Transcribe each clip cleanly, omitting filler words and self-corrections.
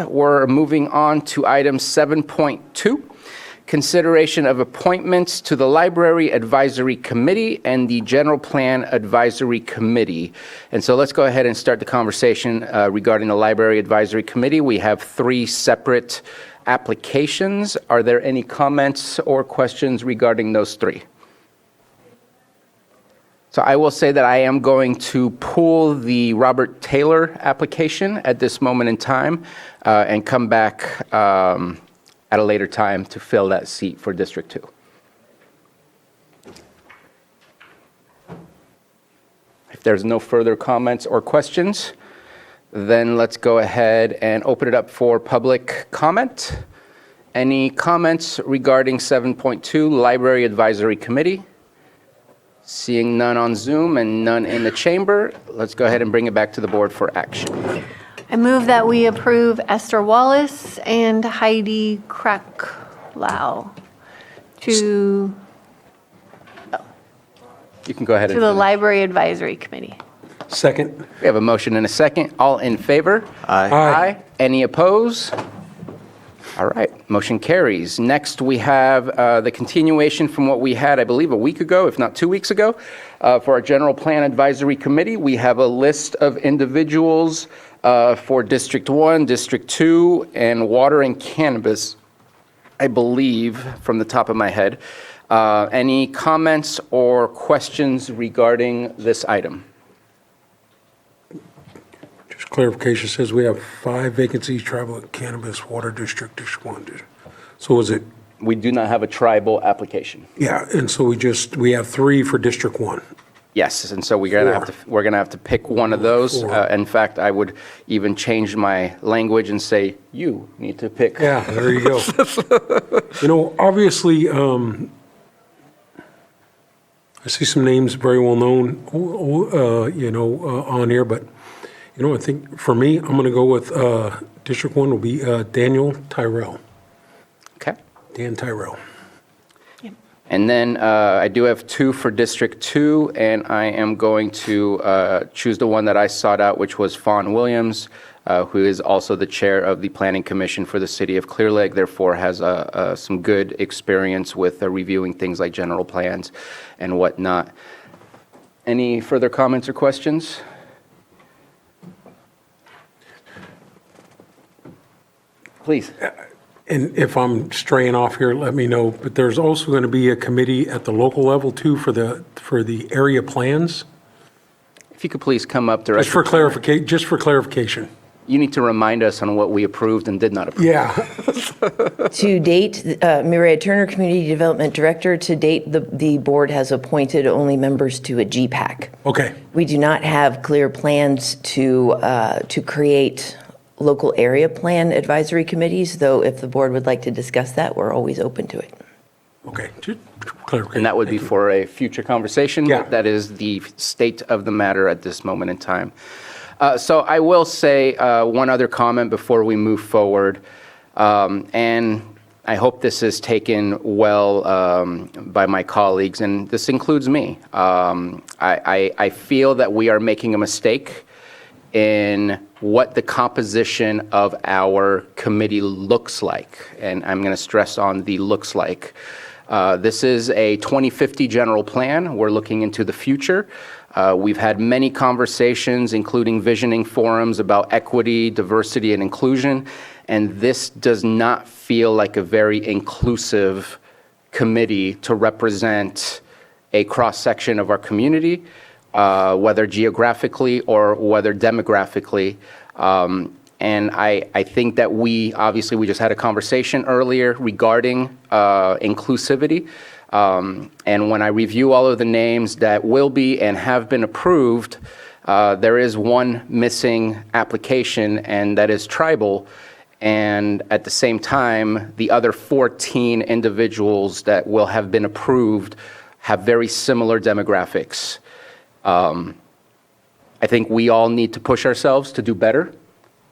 we're moving on to item 7.2, consideration of appointments to the Library Advisory Committee and the General Plan Advisory Committee. And so let's go ahead and start the conversation regarding the Library Advisory Committee. We have 3 separate applications. Are there any comments or questions regarding those 3? So I will say that I am going to pull the Robert Taylor application at this moment in time and come back at a later time to fill that seat for District 2. If there's no further comments or questions, then let's go ahead and open it up for public comment. Any comments regarding 7.2 Library Advisory Committee? Seeing none on Zoom and none in the chamber, let's go ahead and bring it back to the board for action. I move that we approve Esther Wallace and Heidi Kracklau to You can go ahead and the finish. Library Advisory Committee. Second. We have a motion and a second. All in favor? Aye. Any opposed? All right, motion carries. Next, we have the continuation from what we had, I believe, a week ago, if not 2 weeks ago, for our General Plan Advisory Committee. We have a list of individuals for District 1, District 2, and Water and Cannabis, I believe, from the top of my head. Any comments or questions regarding this item? Just clarification, says we have 5 vacancies, tribal cannabis, water district, District 1. So is it, We do not have a tribal application. yeah, and so we have 3 for District 1. Yes, and so we're gonna have to pick one of those. 4. In fact, I would even change my language and say, you need to pick. Yeah, there you go. You know, obviously, I see some names very well known, on here, but, I think for me, I'm going to go with District 1 will be Daniel Tyrell. Okay. Dan Tyrell. And then I do have 2 for District 2, and I am going to choose the one that I sought out, which was Fawn Williams, who is also the chair of the Planning Commission for the City of Clear Lake, therefore has some good experience with reviewing things like general plans and whatnot. Any further comments or questions? Please. And if I'm straying off here, let me know, but there's also going to be a committee at the local level too for the area plans? If you could please come up directly. Just for clarification. You need to remind us on what we approved and did not approve. Yeah. To date, Mireya Turner, Community Development Director, to date, the board has appointed only members to a GPAC. Okay. We do not have clear plans to create local area plan advisory committees, though if the board would like to discuss that, we're always open to it. Okay. Just clarification. And that would be for a future conversation. Yeah. That is the state of the matter at this moment in time. So I will say one other comment before we move forward, and I hope this is taken well by my colleagues, and this includes me. I feel that we are making a mistake in what the composition of our committee looks like, and I'm going to stress on the looks like. This is a 2050 general plan. We're looking into the future. We've had many conversations, including visioning forums about equity, diversity, and inclusion, and this does not feel like a very inclusive committee to represent a cross-section of our community, whether geographically or whether demographically. And I think that we just had a conversation earlier regarding inclusivity. And when I review all of the names that will be and have been approved, there is one missing application, and that is tribal. And at the same time, the other 14 individuals that will have been approved have very similar demographics. I think we all need to push ourselves to do better,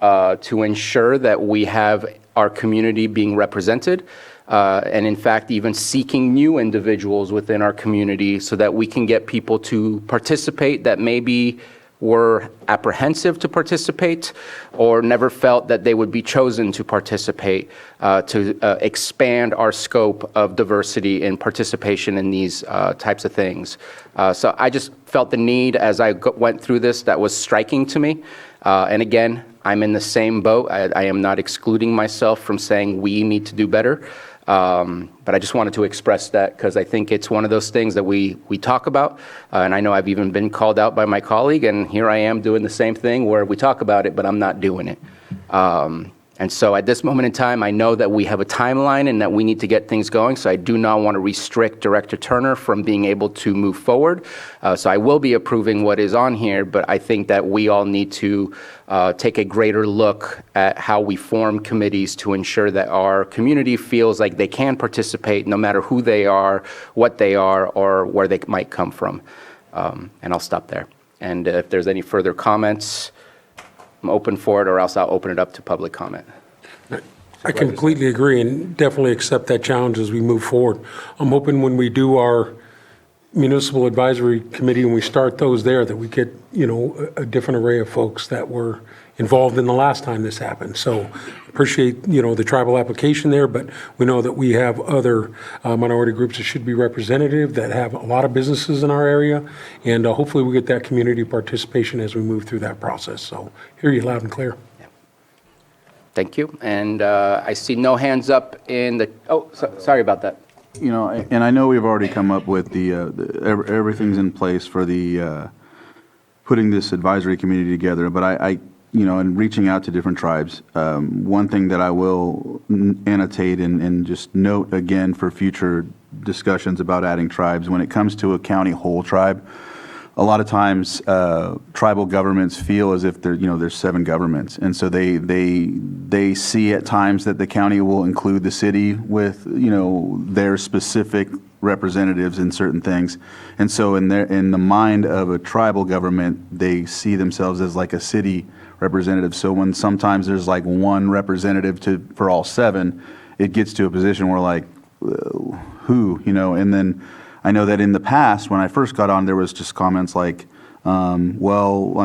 to ensure that we have our community being represented, and in fact, even seeking new individuals within our community so that we can get people to participate that maybe were apprehensive to participate or never felt that they would be chosen to participate, to expand our scope of diversity and participation in these types of things. So I just felt the need as I went through this that was striking to me. And again, I'm in the same boat. I am not excluding myself from saying we need to do better. But I just wanted to express that because I think it's one of those things that we talk about. And I know I've even been called out by my colleague, and here I am doing the same thing where we talk about it, but I'm not doing it. And so at this moment in time, I know that we have a timeline and that we need to get things going. So I do not want to restrict Director Turner from being able to move forward. So I will be approving what is on here, but I think that we all need to take a greater look at how we form committees to ensure that our community feels like they can participate no matter who they are, what they are, or where they might come from. And I'll stop there. And if there's any further comments, I'm open for it, or else I'll open it up to public comment. I completely agree and definitely accept that challenge as we move forward. I'm hoping when we do our municipal advisory committee and we start those there, that we get, a different array of folks that were involved in the last time this happened. So appreciate, the tribal application there, but we know that we have other minority groups that should be representative that have a lot of businesses in our area. And hopefully we get that community participation as we move through that process. So hear you loud and clear. Thank you. And I see no hands up in the, sorry about that. And I know we've already come up with everything's in place for the, putting this advisory committee together, but I and reaching out to different tribes, one thing that I will annotate and just note again for future discussions about adding tribes, when it comes to a county whole tribe, a lot of times tribal governments feel as if there's 7 governments, and so they see at times that the county will include the city with their specific representatives in certain things, and so in the mind of a tribal government, they see themselves as like a city representative. So when sometimes there's like one representative for all 7, it gets to a position where like who, and then I know that in the past, when I first got on, there was just comments like, then we'll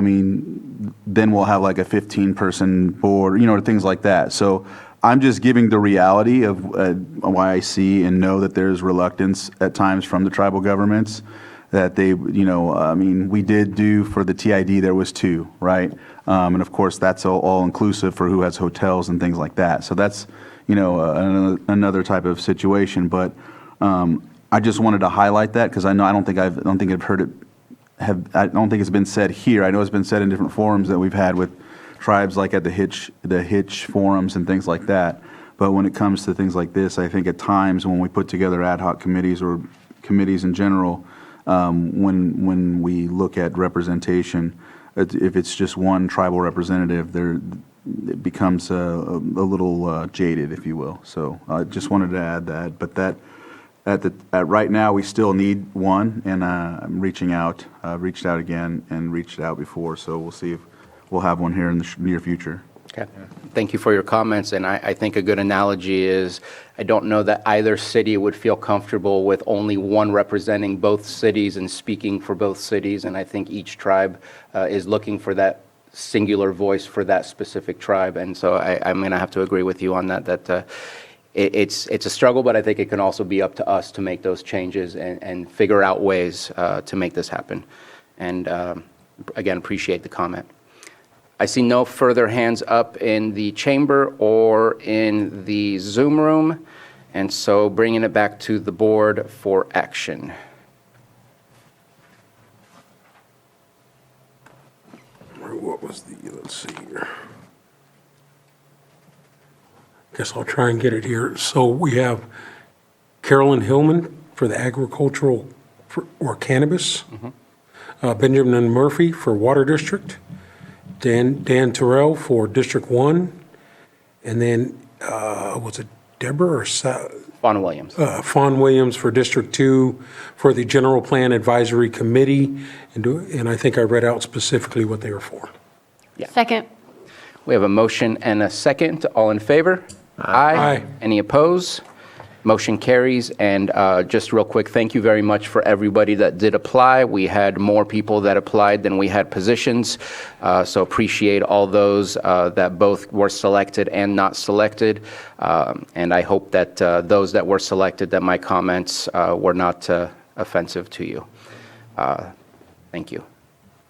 have like a 15-person board, things like that. So I'm just giving the reality of why I see and know that there's reluctance at times from the tribal governments that they, we did do for the TID, there was 2, right? And of course, that's all inclusive for who has hotels and things like that. So that's, another type of situation. But I just wanted to highlight that because I don't think I've heard it. I don't think it's been said here. I know it's been said in different forums that we've had with tribes, like at the Hitch forums and things like that. But when it comes to things like this, I think at times when we put together ad hoc committees or committees in general, when we look at representation, if it's just one tribal representative, it becomes a little jaded, if you will. So I just wanted to add that. But that. At right now, we still need one, and I'm reaching out. I've reached out again and reached out before, so we'll see if we'll have one here in the near future. Okay. Thank you for your comments, and I think a good analogy is I don't know that either city would feel comfortable with only one representing both cities and speaking for both cities, and I think each tribe is looking for that singular voice for that specific tribe, and so I'm going to have to agree with you on that it's a struggle, but I think it can also be up to us to make those changes and figure out ways to make this happen. And again, appreciate the comment. I see no further hands up in the chamber or in the Zoom room, and so bringing it back to the board for action. What was let's see here. Guess I'll try and get it here. So we have Carolyn Hillman for the agricultural or cannabis, Benjamin Murphy for Water District, Dan Terrell for District 1, and then was it Deborah or Fawn Williams. Fawn Williams for District 2 for the General Plan Advisory Committee, and I think I read out specifically what they were for. Yeah. Second. We have a motion and a second. All in favor? Aye. Any opposed? Motion carries. And just real quick, thank you very much for everybody that did apply. We had more people that applied than we had positions, so appreciate all those that both were selected and not selected. And I hope that those that were selected, that my comments were not offensive to you. Thank you.